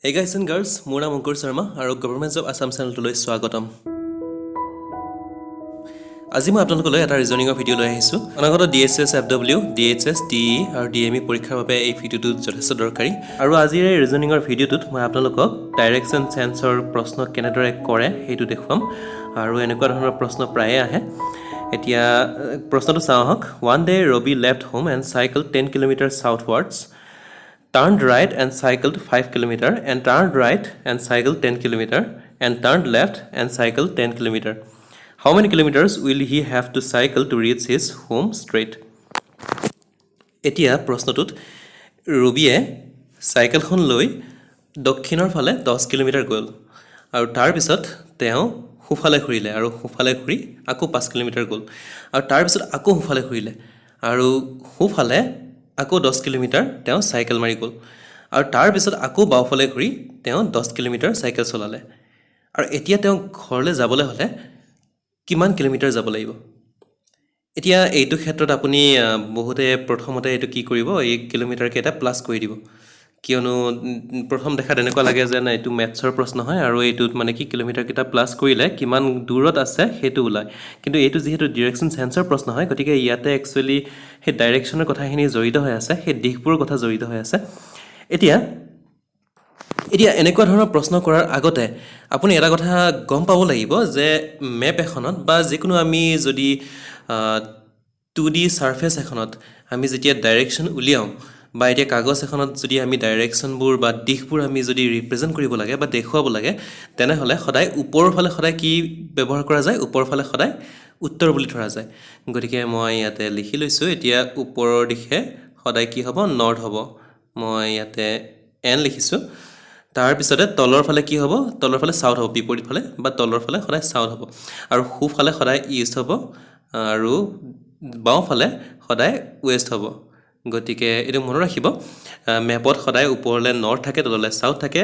Hey guys and girls, মোৰ নাম অংকুৰ শৰ্মা আৰু গভৰ্ণমেণ্ট জব আছাম চেনেলটোলৈ স্বাগতম। আজি মই আপোনালোকলৈ এটা ৰিজনিঙৰ ভিডিঅ' লৈ আহিছোঁ। অনাগত DSS, FW, DHS, DE আৰু DME পৰীক্ষাৰ বাবে এই ভিডিঅ'টো যথেষ্ট দৰকাৰী। আৰু আজিৰ এই ৰিজনিঙৰ ভিডিঅ'টোত মই আপোনালোকক ডাইৰেকশ্যন চেঞ্চৰ প্ৰশ্ন কেনেদৰে কৰে সেইটো দেখুৱাম আৰু এনেকুৱা ধৰণৰ প্ৰশ্ন প্ৰায়ে আহে। এতিয়া প্ৰশ্নটো চাওঁ আহক। One day Robi left home and cycled 10 kilometers southwards. Turned right and cycled 5 km and turned right and cycled 10 km and turned left and cycled 10 km. How many kilometers will he have to cycle to reach his home straight? এতিয়া প্ৰশ্নটোত ৰবিয়ে চাইকেলখন লৈ দক্ষিণৰ ফালে 10 kilometre গ'ল আৰু তাৰপিছত তেওঁ সোঁফালে ঘূৰিলে আৰু সোঁফালে ঘূৰি আকৌ 5 কিলোমিটাৰ গ'ল আৰু তাৰপিছত আকৌ সোঁফালে ঘূৰিলে আৰু সোঁফালে আকৌ 10 কিলোমিটাৰ তেওঁ চাইকেল মাৰি গ'ল আৰু তাৰপিছত আকৌ বাওঁফালে ঘূৰি তেওঁ 10 কিলোমিটাৰ চাইকেল চলালে আৰু এতিয়া তেওঁ ঘৰলৈ যাবলৈ হ'লে কিমান কিলোমিটাৰ যাব লাগিব? এতিয়া এইটো ক্ষেত্ৰত আপুনি বহুতে প্ৰথমতে এইটো কি কৰিব, 1 কিলোমিটাৰকে এটা প্লাছ কৰি দিব, কিয়নো প্ৰথম দেখাত এনেকুৱা লাগে যে না এইটো মেথছৰ প্ৰশ্ন হয় আৰু এইটোত মানে কি কিলোমিটাৰকেইটা প্লাছ কৰিলে কিমান দূৰত আছে সেইটো ওলায়। কিন্তু এইটো যিহেতু ডিৰেকশ্যন চেঞ্চৰ প্ৰশ্ন হয়, গতিকে ইয়াতে একচুৱেলি সেই ডাইৰেকশ্যনৰ কথাখিনি জড়িত হৈ আছে, সেই দিশবোৰৰ কথা জড়িত হৈ আছে। এতিয়া এনেকুৱা ধৰণৰ প্ৰশ্ন কৰাৰ আগতে আপুনি এটা কথা গম পাব লাগিব যে মেপ এখনত বা যিকোনো আমি যদি 2D ছাৰ্ফেচ এখনত আমি যেতিয়া ডাইৰেকশ্যন উলিয়াওঁ বা এতিয়া কাগজ এখনত যদি আমি ডাইৰেকশ্যনবোৰ বা দিশবোৰ আমি যদি ৰিপ্ৰেজেণ্ট কৰিব লাগে বা দেখুৱাব লাগে, তেনেহ'লে সদায় ওপৰৰ ফালে সদায় কি ব্যৱহাৰ কৰা যায়? ওপৰৰ ফালে সদায় উত্তৰ বুলি ধৰা যায়। গতিকে মই ইয়াতে লিখি লৈছোঁ, এতিয়া ওপৰৰ দিশে সদায় কি হ'ব? নৰ্থ হ'ব। মই ইয়াতে এন লিখিছোঁ। তাৰপিছতে তলৰ ফালে কি হ'ব? তলৰ ফালে চাউথ হ'ব, বিপৰীত ফালে বা তলৰ ফালে সদায় চাউথ হ'ব আৰু সোঁফালে সদায় ইষ্ট হ'ব আৰু বাওঁফালে সদায় ৱেষ্ট হ'ব। গতিকে এইটো মনত ৰাখিব, মেপত সদায় ওপৰলৈ নৰ্থ থাকে, তললৈ চাউথ থাকে,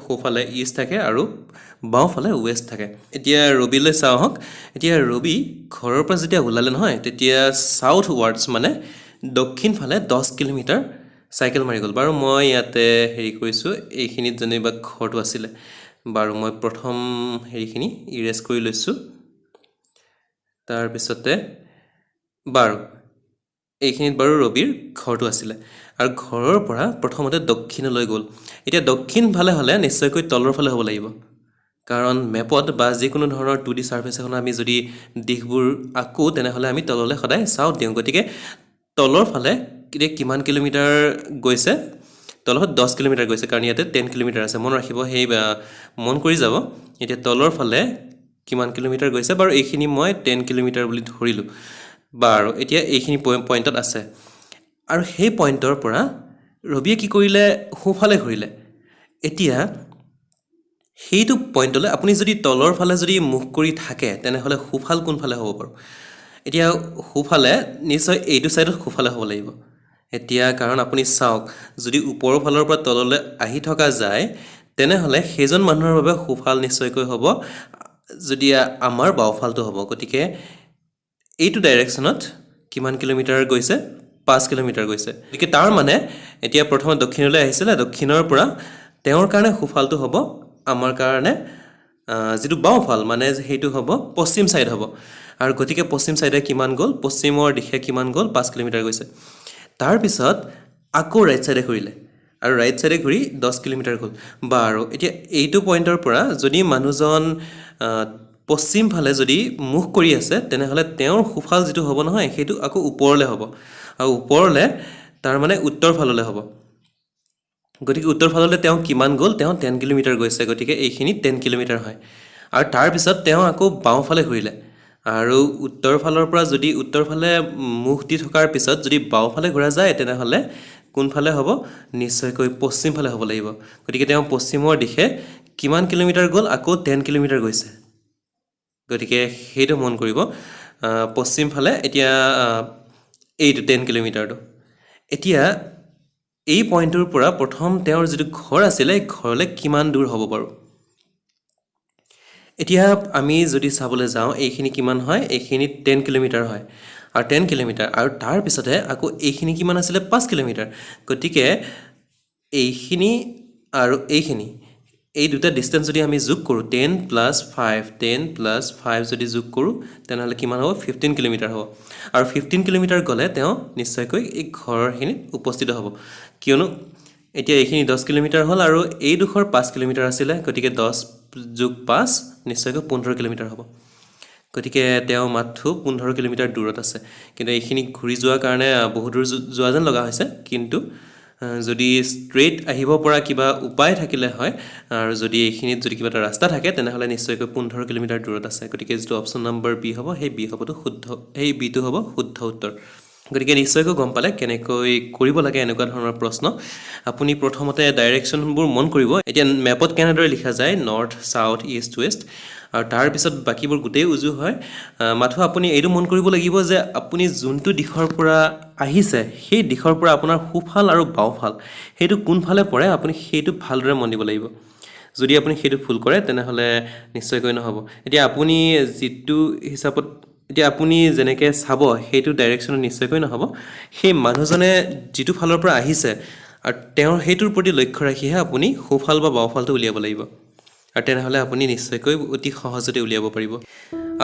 সোঁফালে ইষ্ট থাকে আৰু বাওঁফালে ৱেষ্ট থাকে। এতিয়া ৰবিলৈ চাওঁ আহক। এতিয়া ৰবি ঘৰৰ পৰা যেতিয়া ওলালে নহয়, তেতিয়া চাউথ ৱাৰ্ডছ মানে দক্ষিণ ফালে 10 কিলোমিটাৰ চাইকেল মাৰি গ'ল। বাৰু মই ইয়াতে হেৰি কৰিছোঁ, এইখিনিত যেনিবা ঘৰটো আছিলে, বাৰু মই প্ৰথম হেৰিখিনি ইৰেজ কৰি লৈছোঁ। তাৰপিছতে বাৰু এইখিনিত বাৰু ৰবিৰ ঘৰটো আছিলে আৰু ঘৰৰ পৰা প্ৰথমতে দক্ষিণলৈ গ'ল। এতিয়া দক্ষিণ ফালে হ'লে নিশ্চয়কৈ তলৰ ফালে হ'ব লাগিব, কাৰণ মেপত বা যিকোনো ধৰণৰ 2D ছাৰ্ফেচ এখন আমি যদি দিশবোৰ আঁকো তেনেহ'লে আমি তললৈ সদায় চাউথ দিওঁ। গতিকে তলৰ ফালে এতিয়া কিমান কিলোমিটাৰ গৈছে? তলৰ 10 কিলোমিটাৰ গৈছে, কাৰণ ইয়াতে 10 কিলোমিটাৰ আছে। মনত ৰাখিব, সেই মন কৰি যাব। এতিয়া তলৰ ফালে কিমান কিলোমিটাৰ গৈছে? বাৰু এইখিনি মই 10 কিলোমিটাৰ বুলি ধৰিলোঁ। বাৰু এতিয়া এইখিনি পইণ্টত আছে আৰু সেই পইণ্টৰ পৰা ৰবিয়ে কি কৰিলে? সোঁফালে ঘূৰিলে। এতিয়া সেইটো পইণ্টলৈ আপুনি যদি তলৰ ফালে যদি মুখ কৰি থাকে তেনেহ'লে সোঁফাল কোনফালে হ'ব বাৰু? এতিয়া সোঁফালে নিশ্চয় এইটো ছাইডত সোঁফালে হ'ব লাগিব। এতিয়া কাৰণ আপুনি চাওক, যদি ওপৰৰ ফালৰ পৰা তললৈ আহি থকা যায় তেনেহ'লে সেইজন মানুহৰ বাবে সোঁফাল নিশ্চয়কৈ হ'ব, যদি আমাৰ বাওঁফালটো হ'ব। গতিকে এইটো ডাইৰেকশ্যনত কিমান কিলোমিটাৰ গৈছে? 5 কিলোমিটাৰ গৈছে। গতিকে তাৰ মানে এতিয়া প্ৰথমে দক্ষিণলৈ আহিছিলে, দক্ষিণৰ পৰা তেওঁৰ কাৰণে সোঁফালটো হ'ব, আমাৰ কাৰণে যিটো বাওঁফাল মানে সেইটো হ'ব পশ্চিম ছাইড হ'ব। আৰু গতিকে পশ্চিম ছাইডে কিমান গ'ল? পশ্চিমৰ দিশে কিমান গ'ল? 5 কিলোমিটাৰ গৈছে। তাৰপিছত আকৌ ৰাইট ছাইডে ঘূৰিলে আৰু ৰাইট ছাইডে ঘূৰি 10 কিলোমিটাৰ গ'ল। বাৰু এতিয়া এইটো পইণ্টৰ পৰা যদি মানুহজন পশ্চিম ফালে যদি মুখ কৰি আছে তেনেহ'লে তেওঁৰ সোঁফাল যিটো হ'ব নহয়, সেইটো আকৌ ওপৰলৈ হ'ব আৰু ওপৰলৈ তাৰমানে উত্তৰ ফাললৈ হ'ব। গতিকে উত্তৰ ফাললৈ তেওঁ কিমান গ'ল? তেওঁ 10 কিলোমিটাৰ গৈছে। গতিকে এইখিনি 10 কিলোমিটাৰ হয়। আৰু তাৰপিছত তেওঁ আকৌ বাওঁফালে ঘূৰিলে আৰু উত্তৰ ফালৰ পৰা যদি উত্তৰ ফালে মুখ দি থকাৰ পিছত যদি বাওঁফালে ঘূৰা যায় তেনেহ'লে কোনফালে হ'ব? নিশ্চয়কৈ পশ্চিম ফালে হ'ব লাগিব। গতিকে তেওঁ পশ্চিমৰ দিশে কিমান কিলোমিটাৰ গ'ল? আকৌ 10 কিলোমিটাৰ গৈছে। গতিকে সেইটো মন কৰিব, পশ্চিম ফালে এতিয়া এইটো 10 কিলোমিটাৰটো। এতিয়া এই পইণ্টটোৰ পৰা প্ৰথম তেওঁৰ যিটো ঘৰ আছিলে, ঘৰলৈ কিমান দূৰ হ'ব বাৰু? এতিয়া আমি যদি চাবলৈ যাওঁ, এইখিনি কিমান হয়? এইখিনি 10 কিলোমিটাৰ হয় আৰু 10 কিলোমিটাৰ আৰু তাৰপিছতে আকৌ এইখিনি কিমান আছিলে? 5 কিলোমিটাৰ। গতিকে এইখিনি আৰু এইখিনি এই দুটা ডিষ্টেঞ্চ যদি আমি যোগ কৰোঁ 10 + 5 10 + 5 যদি যোগ কৰোঁ তেনেহ'লে কিমান হ'ব 15 কিলোমিটাৰ হ'ব আৰু 15 কিলোমিটাৰ গ'লে তেওঁ নিশ্চয়কৈ এই ঘৰৰখিনিত উপস্থিত হ'ব কিয়নো এতিয়া এইখিনি 10 কিলোমিটাৰ হ'ল আৰু এই দুখৰ 5 কিলোমিটাৰ আছিলে গতিকে 10 + 5 নিশ্চয়কৈ 15 কিলোমিটাৰ হ'ব গতিকে তেওঁ মাত্ৰ 15 কিলোমিটাৰ দূৰত আছে কিন্তু এইখিনি ঘূৰি যোৱাৰ কাৰণে বহু দূৰ যোৱা যেন লগা হৈছে কিন্তু যদি ষ্ট্ৰেইট আহিব পৰা কিবা উপায় থাকিলে হয় আৰু যদি এইখিনিত যদি কিবা এটা ৰাস্তা থাকে তেনেহ'লে নিশ্চয়কৈ 15 কিলোমিটাৰ দূৰত আছে গতিকে যিটো অপশ্যন নম্বৰ বি হ'ব সেই বি হ'বতো শুদ্ধ সেই বিটো হ'ব শুদ্ধ উত্তৰ গতিকে নিশ্চয়কৈ গম পালে কেনেকৈ কৰিব লাগে এনেকুৱা ধৰণৰ প্ৰশ্ন আপুনি প্ৰথমতে ডাইৰেকশ্যনবোৰ মন কৰিব এতিয়া মেপত কেনেদৰে লিখা যায় নৰ্থ সাউথ ইষ্ট ৱেষ্ট আৰু তাৰপিছত বাকীবোৰ গোটেই উজু হয় মাথো আপুনি এইটো মন কৰিব লাগিব যে আপুনি যোনটো দিশৰ পৰা আহিছে সেই দিশৰ পৰা আপোনাৰ সোঁফাল আৰু বাওঁফাল সেইটো কোনফালে পৰে আপুনি সেইটো ভালদৰে মন দিব লাগিব যদি আপুনি সেইটো ভুল কৰে তেনেহ'লে নিশ্চয়কৈ নহ'ব এতিয়া আপুনি যিটো হিচাপত এতিয়া আপুনি যেনেকৈ চাব সেইটো ডাইৰেকশ্যনত নিশ্চয়কৈ নহ'ব সেই মানুহজনে যিটো ফালৰ পৰা আহিছে আৰু তেওঁৰ সেইটোৰ প্ৰতি লক্ষ্য ৰাখিহে আপুনি সোঁফাল বা বাওঁফালটো উলিয়াব লাগিব আৰু তেনেহ'লে আপুনি নিশ্চয়কৈ অতি সহজতে উলিয়াব পাৰিব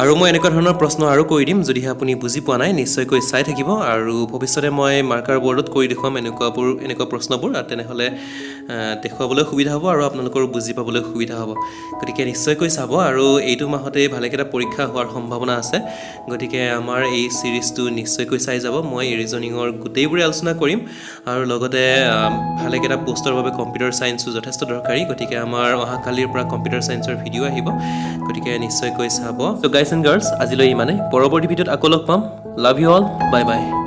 আৰু মই এনেকুৱা ধৰণৰ প্ৰশ্ন আৰু কৰি দিম যদিহে আপুনি বুজি পোৱা নাই নিশ্চয়কৈ চাই থাকিব আৰু ভৱিষ্যতে মই মাৰ্কাৰ বৰ্ডত কৰি দেখুৱাম এনেকুৱা প্ৰশ্নবোৰ আৰু তেনেহ'লে দেখুৱাবলৈ সুবিধা হ'ব আৰু আপোনালোকৰ বুজি পাবলৈ সুবিধা হ'ব গতিকে নিশ্চয়কৈ চাব আৰু এইটো মাহতেই ভালেকেইটা পৰীক্ষা হোৱাৰ সম্ভাৱনা আছে গতিকে আমাৰ এই ছিৰিজটো নিশ্চয়কৈ চাই যাব মই ৰিজনিঙৰ গোটেইবোৰে আলোচনা কৰিম আৰু লগতে ভালেকেইটা পোষ্টৰ বাবে কম্পিউটাৰ ছায়েন্সো যথেষ্ট দৰকাৰী গতিকে আমাৰ অহাকালিৰ পৰা কম্পিউটাৰ ছায়েন্সৰ ভিডিঅ' আহিব গতিকে নিশ্চয়কৈ চাব চ' গাইজ এণ্ড গাৰ্লছ আজিলৈ ইমানেই পৰৱৰ্তী ভিডিঅ'ত আকৌ লগ পাম love you all bye bye